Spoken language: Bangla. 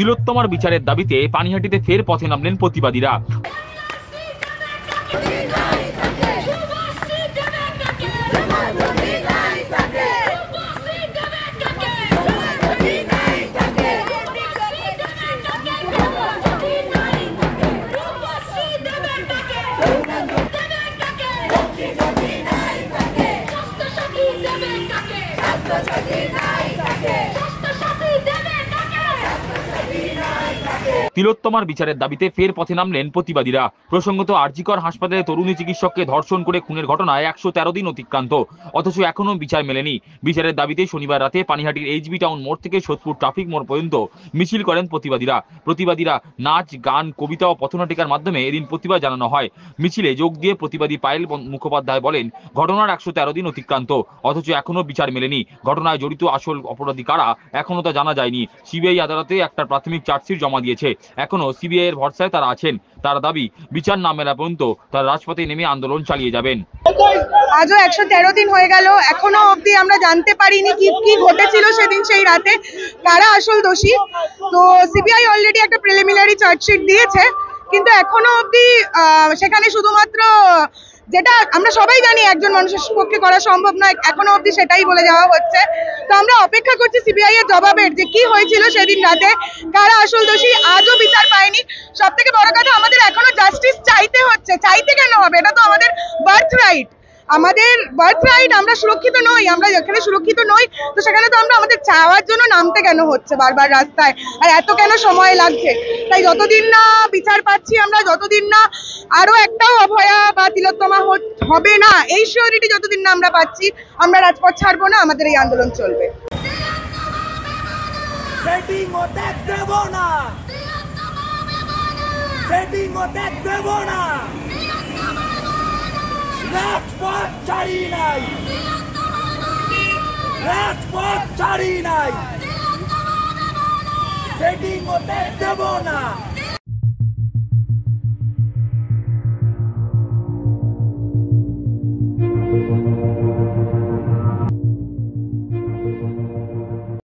তিলোত্তমার বিচারের দাবিতে পানিহাটিতে ফের পথে নামলেন প্রতিবাদীরা। তিলোত্তমার বিচারের দাবিতে ফের পথে নামলেন প্রতিবাদীরা। প্রসঙ্গত আরজিকর হাসপাতালে তরুণী চিকিৎসককে ধর্ষণ করে খুনের ঘটনায় ১১৩ দিন অতিক্রান্ত, অথচ এখনো বিচার মেলেনি। বিচারের দাবিতে শনিবার রাতে পানিহাটির এইচবি টাউন মোড় থেকে সোদপুর ট্রাফিক মোড় পর্যন্ত মিছিল করেন প্রতিবাদীরা। নাচ, গান, কবিতা ও পথনাটিকার মাধ্যমে এদিন প্রতিবাদ জানানো হয়। মিছিলে যোগ দিয়ে প্রতিবাদী পায়েল মুখোপাধ্যায় বলেন, ঘটনার ১১৩ দিন অতিক্রান্ত, অথচ এখনো বিচার মেলেনি। ঘটনায় জড়িত আসল অপরাধী কারা এখনো তা জানা যায়নি। সিবিআই আদালতে একটা প্রাথমিক চার্জশিট জমা দিয়েছে। এখনো সিবিআই এর ভরসায় তারা আছেন। তার দাবি, বিচার না মেলা পর্যন্ত তারা রাজপথে নেমে আন্দোলন চালিয়ে যাবেন। আজও ১১৩ দিন হয়ে গেল, এখনো অবধি আমরা জানতে পারিনি কি ঘটেছিল সেদিন সেই রাতে, কারা আসল দোষী। তো সিবিআই অলরেডি একটা প্রিলিমিনারি চার্জশিট দিয়েছে, কিন্তু এখনো অবধি সেখানে শুধুমাত্র যেটা আমরা সবাই জানি একজন মানুষের পক্ষে করা সম্ভব নয়, এখনো অবধি সেটাই বলে যাওয়া হচ্ছে। তো আমরা অপেক্ষা করছি সিবিআই এর জবাবের, যে কি হয়েছিল সেদিন রাতে, কারা আসল দোষী। আজও বিচার পায়নি। সব থেকে বড় কথা, আমাদের এখনো জাস্টিস চাইতে হচ্ছে। চাইতে কেন হবে? এটা তো আমাদের বার্থ রাইট। আমরা সুরক্ষিত নই। আমরা যেখানে সুরক্ষিত নই, তো সেখানে তো আমরা আমাদের চাওয়ার জন্য নামতে কেন হচ্ছে বারবার রাস্তায়, আর এত কেন সময় লাগছে? তাই যতদিন না বিচার পাচ্ছি আমরা, যতদিন না আরো একটাও অভয়া বা তিলোত্তমা হবে না, এই সিওরিটি যতদিন না আমরা পাচ্ছি, আমরা রাজপথ ছাড়বো না। আমাদের এই আন্দোলন চলবে। রাজপথ ছাড়ি নাই, রাজপথ ছাড়ি নাই, সেটিং হতে দেব না।